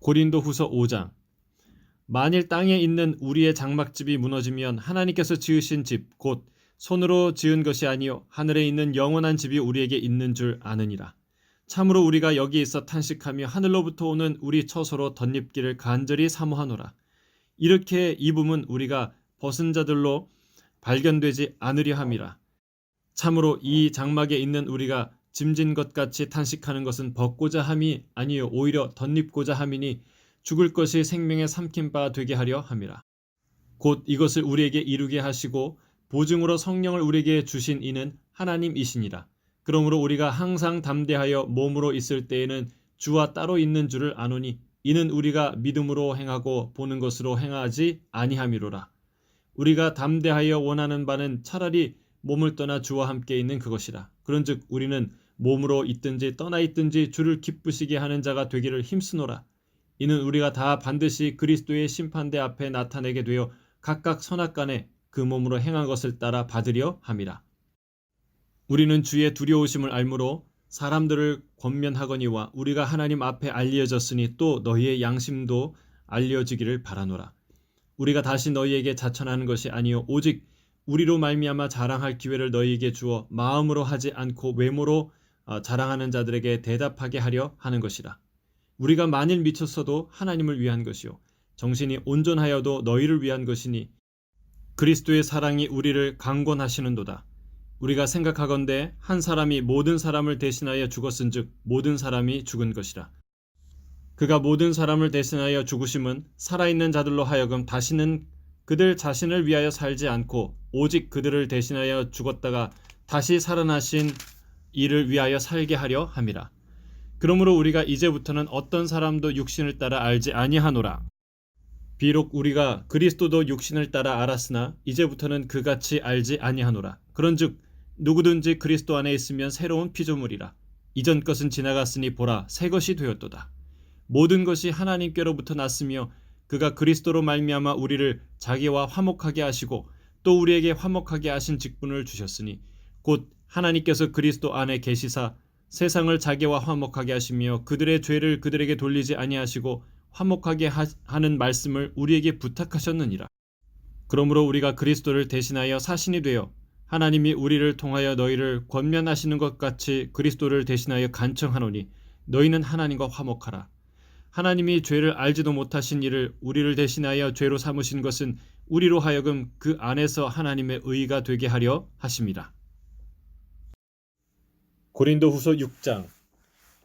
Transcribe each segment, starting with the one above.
고린도후서 5장. 만일 땅에 있는 우리의 장막집이 무너지면 하나님께서 지으신 집 곧 손으로 지은 것이 아니요 하늘에 있는 영원한 집이 우리에게 있는 줄 아느니라. 참으로 우리가 여기 있어 탄식하며 하늘로부터 오는 우리 처소로 덧입기를 간절히 사모하노라. 이렇게 입음은 우리가 벗은 자들로 발견되지 않으려 함이라. 참으로 이 장막에 있는 우리가 짐진 것 같이 탄식하는 것은 벗고자 함이 아니요 오히려 덧입고자 함이니 죽을 것이 생명의 삼킨 바 되게 하려 함이라. 곧 이것을 우리에게 이루게 하시고 보증으로 성령을 우리에게 주신 이는 하나님이시니라. 그러므로 우리가 항상 담대하여 몸으로 있을 때에는 주와 따로 있는 줄을 아노니 이는 우리가 믿음으로 행하고 보는 것으로 행하지 아니함이로라. 우리가 담대하여 원하는 바는 차라리 몸을 떠나 주와 함께 있는 그것이라. 그런즉 우리는 몸으로 있든지 떠나 있든지 주를 기쁘시게 하는 자가 되기를 힘쓰노라. 이는 우리가 다 반드시 그리스도의 심판대 앞에 나타내게 되어 각각 선악간에 그 몸으로 행한 것을 따라 받으려 함이라. 우리는 주의 두려우심을 알므로 사람들을 권면하거니와 우리가 하나님 앞에 알려졌으니 또 너희의 양심도 알려지기를 바라노라. 우리가 다시 너희에게 자천하는 것이 아니요 오직 우리로 말미암아 자랑할 기회를 너희에게 주어 마음으로 하지 않고 외모로 자랑하는 자들에게 대답하게 하려 하는 것이라. 우리가 만일 미쳤어도 하나님을 위한 것이요 정신이 온전하여도 너희를 위한 것이니 그리스도의 사랑이 우리를 강권하시는도다. 우리가 생각하건대 한 사람이 모든 사람을 대신하여 죽었은즉 모든 사람이 죽은 것이라. 그가 모든 사람을 대신하여 죽으심은 살아있는 자들로 하여금 다시는 그들 자신을 위하여 살지 않고 오직 그들을 대신하여 죽었다가 다시 살아나신 이를 위하여 살게 하려 함이라. 그러므로 우리가 이제부터는 어떤 사람도 육신을 따라 알지 아니하노라. 비록 우리가 그리스도도 육신을 따라 알았으나 이제부터는 그같이 알지 아니하노라. 그런즉 누구든지 그리스도 안에 있으면 새로운 피조물이라. 이전 것은 지나갔으니 보라 새 것이 되었도다. 모든 것이 하나님께로부터 났으며 그가 그리스도로 말미암아 우리를 자기와 화목하게 하시고 또 우리에게 화목하게 하신 직분을 주셨으니 곧 하나님께서 그리스도 안에 계시사 세상을 자기와 화목하게 하시며 그들의 죄를 그들에게 돌리지 아니하시고 화목하게 하는 말씀을 우리에게 부탁하셨느니라. 그러므로 우리가 그리스도를 대신하여 사신이 되어 하나님이 우리를 통하여 너희를 권면하시는 것 같이 그리스도를 대신하여 간청하노니 너희는 하나님과 화목하라. 하나님이 죄를 알지도 못하신 이를 우리를 대신하여 죄로 삼으신 것은 우리로 하여금 그 안에서 하나님의 의가 되게 하려 하심이라. 고린도후서 6장.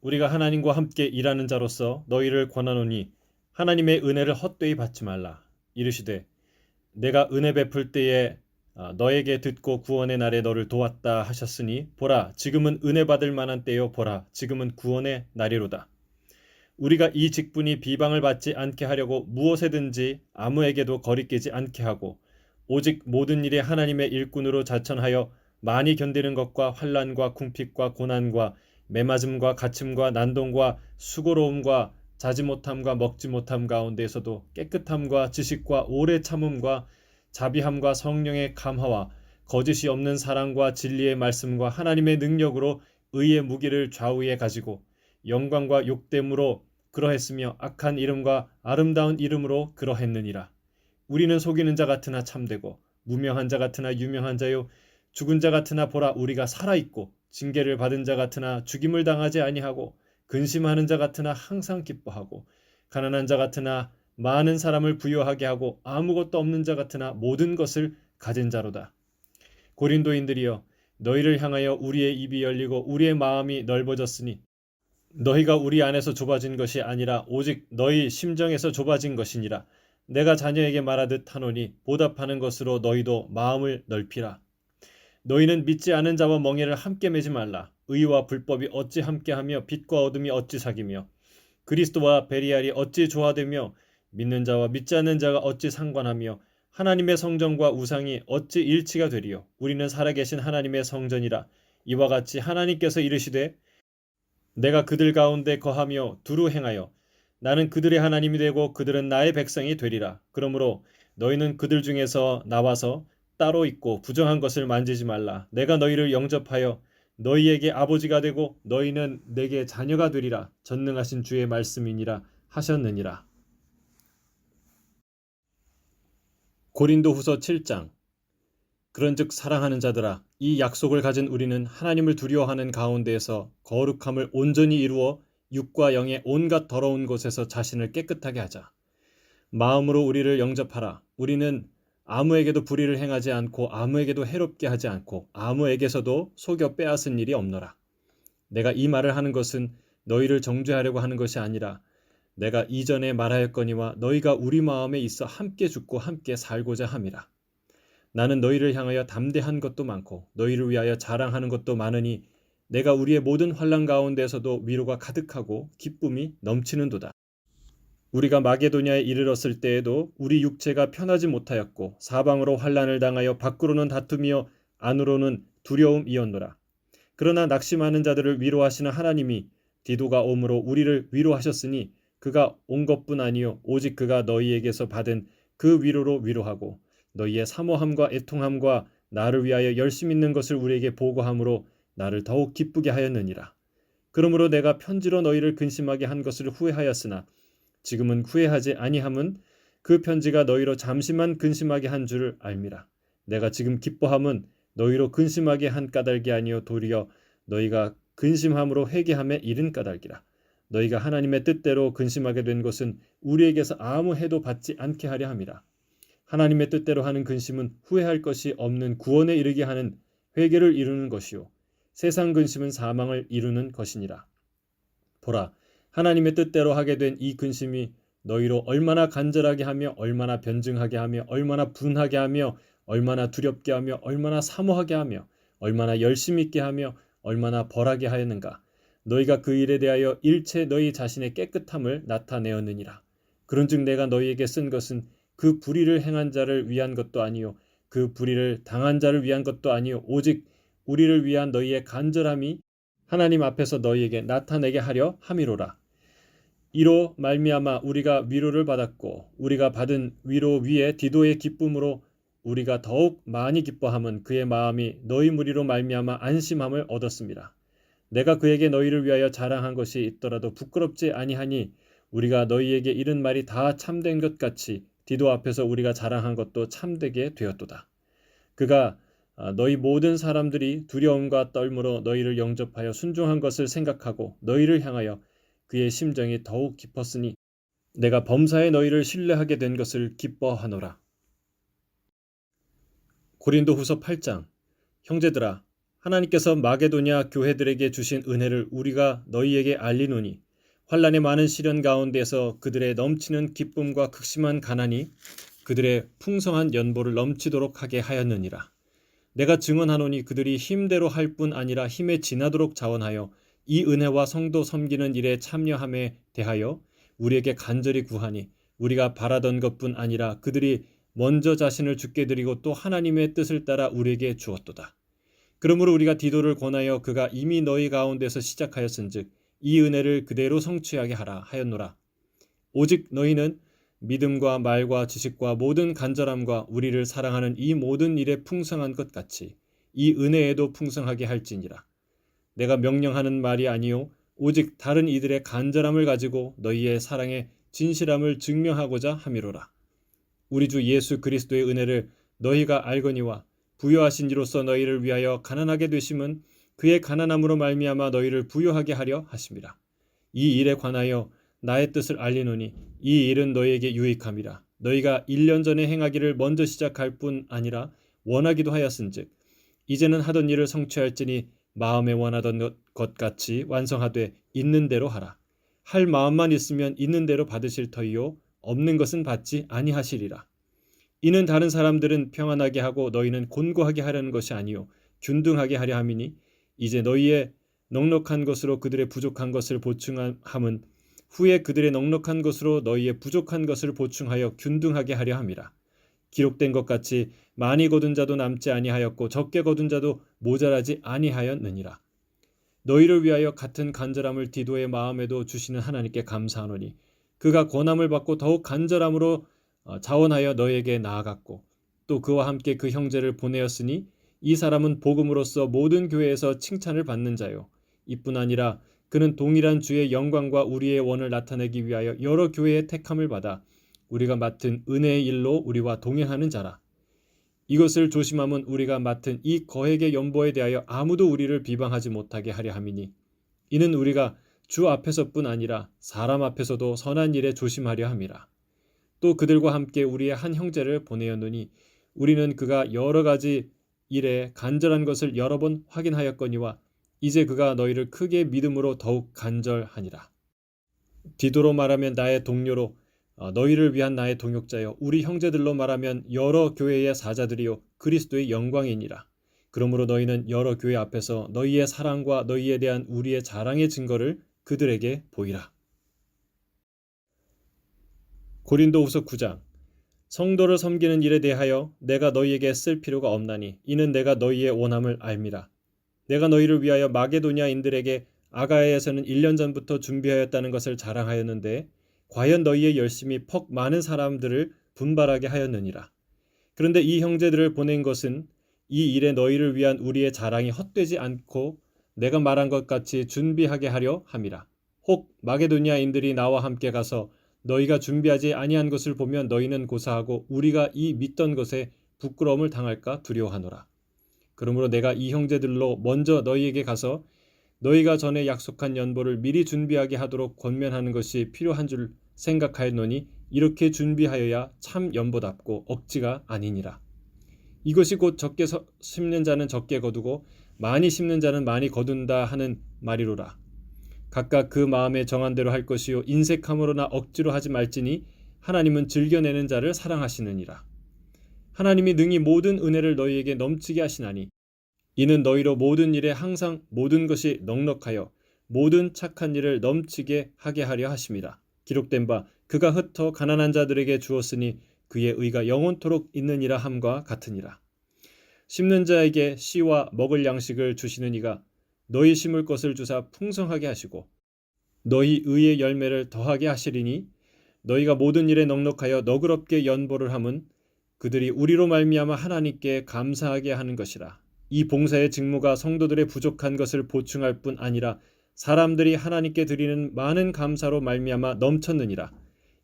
우리가 하나님과 함께 일하는 자로서 너희를 권하노니 하나님의 은혜를 헛되이 받지 말라. 이르시되 내가 은혜 베풀 때에 너에게 듣고 구원의 날에 너를 도왔다 하셨으니 보라 지금은 은혜 받을 만한 때요 보라 지금은 구원의 날이로다. 우리가 이 직분이 비방을 받지 않게 하려고 무엇에든지 아무에게도 거리끼지 않게 하고 오직 모든 일에 하나님의 일꾼으로 자천하여 많이 견디는 것과 환난과 궁핍과 고난과 매맞음과 갇힘과 난동과 수고로움과 자지 못함과 먹지 못함 가운데에서도 깨끗함과 지식과 오래 참음과 자비함과 성령의 감화와 거짓이 없는 사랑과 진리의 말씀과 하나님의 능력으로 의의 무기를 좌우에 가지고 영광과 욕됨으로 그러했으며 악한 이름과 아름다운 이름으로 그러했느니라. 우리는 속이는 자 같으나 참되고 무명한 자 같으나 유명한 자요 죽은 자 같으나 보라 우리가 살아있고 징계를 받은 자 같으나 죽임을 당하지 아니하고 근심하는 자 같으나 항상 기뻐하고 가난한 자 같으나 많은 사람을 부유하게 하고 아무것도 없는 자 같으나 모든 것을 가진 자로다. 고린도인들이여 너희를 향하여 우리의 입이 열리고 우리의 마음이 넓어졌으니 너희가 우리 안에서 좁아진 것이 아니라 오직 너희 심정에서 좁아진 것이니라. 내가 자녀에게 말하듯 하노니 보답하는 것으로 너희도 마음을 넓히라. 너희는 믿지 않은 자와 멍에를 함께 매지 말라. 의와 불법이 어찌 함께하며 빛과 어둠이 어찌 사귀며 그리스도와 베리알이 어찌 조화되며 믿는 자와 믿지 않는 자가 어찌 상관하며 하나님의 성전과 우상이 어찌 일치가 되리요. 우리는 살아계신 하나님의 성전이라. 이와 같이 하나님께서 이르시되 내가 그들 가운데 거하며 두루 행하여 나는 그들의 하나님이 되고 그들은 나의 백성이 되리라. 그러므로 너희는 그들 중에서 나와서 따로 있고 부정한 것을 만지지 말라. 내가 너희를 영접하여 너희에게 아버지가 되고 너희는 내게 자녀가 되리라. 전능하신 주의 말씀이니라 하셨느니라. 고린도후서 7장. 그런즉 사랑하는 자들아, 이 약속을 가진 우리는 하나님을 두려워하는 가운데에서 거룩함을 온전히 이루어 육과 영의 온갖 더러운 곳에서 자신을 깨끗하게 하자. 마음으로 우리를 영접하라. 우리는 아무에게도 불의를 행하지 않고 아무에게도 해롭게 하지 않고 아무에게서도 속여 빼앗은 일이 없노라. 내가 이 말을 하는 것은 너희를 정죄하려고 하는 것이 아니라 내가 이전에 말하였거니와 너희가 우리 마음에 있어 함께 죽고 함께 살고자 함이라. 나는 너희를 향하여 담대한 것도 많고 너희를 위하여 자랑하는 것도 많으니 내가 우리의 모든 환난 가운데서도 위로가 가득하고 기쁨이 넘치는도다. 우리가 마게도냐에 이르렀을 때에도 우리 육체가 편하지 못하였고 사방으로 환난을 당하여 밖으로는 다툼이요 안으로는 두려움이었노라. 그러나 낙심하는 자들을 위로하시는 하나님이 디도가 오므로 우리를 위로하셨으니 그가 온 것뿐 아니요 오직 그가 너희에게서 받은 그 위로로 위로하고 너희의 사모함과 애통함과 나를 위하여 열심 있는 것을 우리에게 보고함으로 나를 더욱 기쁘게 하였느니라. 그러므로 내가 편지로 너희를 근심하게 한 것을 후회하였으나 지금은 후회하지 아니함은 그 편지가 너희로 잠시만 근심하게 한 줄을 알미라. 내가 지금 기뻐함은 너희로 근심하게 한 까닭이 아니요 도리어 너희가 근심함으로 회개함에 이른 까닭이라. 너희가 하나님의 뜻대로 근심하게 된 것은 우리에게서 아무 해도 받지 않게 하려 함이라. 하나님의 뜻대로 하는 근심은 후회할 것이 없는 구원에 이르게 하는 회개를 이루는 것이요 세상 근심은 사망을 이루는 것이니라. 보라, 하나님의 뜻대로 하게 된 이 근심이 너희로 얼마나 간절하게 하며 얼마나 변증하게 하며 얼마나 분하게 하며 얼마나 두렵게 하며 얼마나 사모하게 하며 얼마나 열심 있게 하며 얼마나 벌하게 하였는가. 너희가 그 일에 대하여 일체 너희 자신의 깨끗함을 나타내었느니라. 그런즉 내가 너희에게 쓴 것은 그 불의를 행한 자를 위한 것도 아니요 그 불의를 당한 자를 위한 것도 아니요 오직 우리를 위한 너희의 간절함이 하나님 앞에서 너희에게 나타내게 하려 함이로라. 이로 말미암아 우리가 위로를 받았고 우리가 받은 위로 위에 디도의 기쁨으로 우리가 더욱 많이 기뻐함은 그의 마음이 너희 무리로 말미암아 안심함을 얻었습니다. 내가 그에게 너희를 위하여 자랑한 것이 있더라도 부끄럽지 아니하니 우리가 너희에게 이른 말이 다 참된 것 같이 디도 앞에서 우리가 자랑한 것도 참되게 되었도다. 그가 너희 모든 사람들이 두려움과 떨므로 너희를 영접하여 순종한 것을 생각하고 너희를 향하여 그의 심정이 더욱 깊었으니 내가 범사에 너희를 신뢰하게 된 것을 기뻐하노라. 고린도후서 8장. 형제들아, 하나님께서 마게도냐 교회들에게 주신 은혜를 우리가 너희에게 알리노니 환난의 많은 시련 가운데서 그들의 넘치는 기쁨과 극심한 가난이 그들의 풍성한 연보를 넘치도록 하게 하였느니라. 내가 증언하노니 그들이 힘대로 할 뿐 아니라 힘에 지나도록 자원하여 이 은혜와 성도 섬기는 일에 참여함에 대하여 우리에게 간절히 구하니 우리가 바라던 것뿐 아니라 그들이 먼저 자신을 주께 드리고 또 하나님의 뜻을 따라 우리에게 주었도다. 그러므로 우리가 디도를 권하여 그가 이미 너희 가운데서 시작하였은즉 이 은혜를 그대로 성취하게 하라 하였노라. 오직 너희는 믿음과 말과 지식과 모든 간절함과 우리를 사랑하는 이 모든 일에 풍성한 것 같이 이 은혜에도 풍성하게 할지니라. 내가 명령하는 말이 아니요 오직 다른 이들의 간절함을 가지고 너희의 사랑의 진실함을 증명하고자 함이로라. 우리 주 예수 그리스도의 은혜를 너희가 알거니와 부요하신 이로써 너희를 위하여 가난하게 되심은 그의 가난함으로 말미암아 너희를 부요하게 하려 하심이라. 이 일에 관하여 나의 뜻을 알리노니 이 일은 너희에게 유익함이라. 너희가 1년 전에 행하기를 먼저 시작할 뿐 아니라 원하기도 하였은즉 이제는 하던 일을 성취할지니 마음에 원하던 것 같이 완성하되 있는 대로 하라. 할 마음만 있으면 있는 대로 받으실 터이요 없는 것은 받지 아니하시리라. 이는 다른 사람들은 평안하게 하고 너희는 곤고하게 하려는 것이 아니요 균등하게 하려 함이니 이제 너희의 넉넉한 것으로 그들의 부족한 것을 보충함은 후에 그들의 넉넉한 것으로 너희의 부족한 것을 보충하여 균등하게 하려 함이라. 기록된 것 같이 많이 거둔 자도 남지 아니하였고 적게 거둔 자도 모자라지 아니하였느니라. 너희를 위하여 같은 간절함을 디도의 마음에도 주시는 하나님께 감사하노니 그가 권함을 받고 더욱 간절함으로 자원하여 너희에게 나아갔고 또 그와 함께 그 형제를 보내었으니 이 사람은 복음으로써 모든 교회에서 칭찬을 받는 자요 이뿐 아니라 그는 동일한 주의 영광과 우리의 원을 나타내기 위하여 여러 교회의 택함을 받아 우리가 맡은 은혜의 일로 우리와 동행하는 자라. 이것을 조심함은 우리가 맡은 이 거액의 연보에 대하여 아무도 우리를 비방하지 못하게 하려 함이니, 이는 우리가 주 앞에서뿐 아니라 사람 앞에서도 선한 일에 조심하려 함이라. 또 그들과 함께 우리의 한 형제를 보내었노니 우리는 그가 여러 가지 일에 간절한 것을 여러 번 확인하였거니와 이제 그가 너희를 크게 믿음으로 더욱 간절하니라. 디도로 말하면 나의 동료로 너희를 위한 나의 동역자여, 우리 형제들로 말하면 여러 교회의 사자들이요 그리스도의 영광이니라. 그러므로 너희는 여러 교회 앞에서 너희의 사랑과 너희에 대한 우리의 자랑의 증거를 그들에게 보이라. 고린도후서 9장. 성도를 섬기는 일에 대하여 내가 너희에게 쓸 필요가 없나니 이는 내가 너희의 원함을 알미라. 내가 너희를 위하여 마게도냐인들에게 아가야에서는 1년 전부터 준비하였다는 것을 자랑하였는데 과연 너희의 열심이 퍽 많은 사람들을 분발하게 하였느니라. 그런데 이 형제들을 보낸 것은 이 일에 너희를 위한 우리의 자랑이 헛되지 않고 내가 말한 것 같이 준비하게 하려 함이라. 혹 마게도냐인들이 나와 함께 가서 너희가 준비하지 아니한 것을 보면 너희는 고사하고 우리가 이 믿던 것에 부끄러움을 당할까 두려워하노라. 그러므로 내가 이 형제들로 먼저 너희에게 가서 너희가 전에 약속한 연보를 미리 준비하게 하도록 권면하는 것이 필요한 줄 생각하였노니 이렇게 준비하여야 참 연보답고 억지가 아니니라. 이것이 곧 적게 심는 자는 적게 거두고 많이 심는 자는 많이 거둔다 하는 말이로라. 각각 그 마음에 정한 대로 할 것이요 인색함으로나 억지로 하지 말지니 하나님은 즐겨내는 자를 사랑하시느니라. 하나님이 능히 모든 은혜를 너희에게 넘치게 하시나니 이는 너희로 모든 일에 항상 모든 것이 넉넉하여 모든 착한 일을 넘치게 하게 하려 하심이라. 기록된 바 그가 흩어 가난한 자들에게 주었으니 그의 의가 영원토록 있느니라 함과 같으니라. 심는 자에게 씨와 먹을 양식을 주시는 이가 너희 심을 것을 주사 풍성하게 하시고 너희 의의 열매를 더하게 하시리니 너희가 모든 일에 넉넉하여 너그럽게 연보를 함은 그들이 우리로 말미암아 하나님께 감사하게 하는 것이라. 이 봉사의 직무가 성도들의 부족한 것을 보충할 뿐 아니라 사람들이 하나님께 드리는 많은 감사로 말미암아 넘쳤느니라.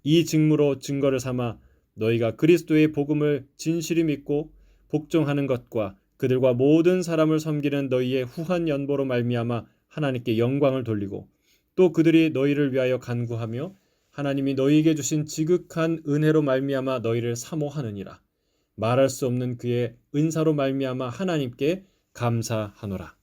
이 직무로 증거를 삼아 너희가 그리스도의 복음을 진실히 믿고 복종하는 것과 그들과 모든 사람을 섬기는 너희의 후한 연보로 말미암아 하나님께 영광을 돌리고 또 그들이 너희를 위하여 간구하며 하나님이 너희에게 주신 지극한 은혜로 말미암아 너희를 사모하느니라. 말할 수 없는 그의 은사로 말미암아 하나님께 감사하노라.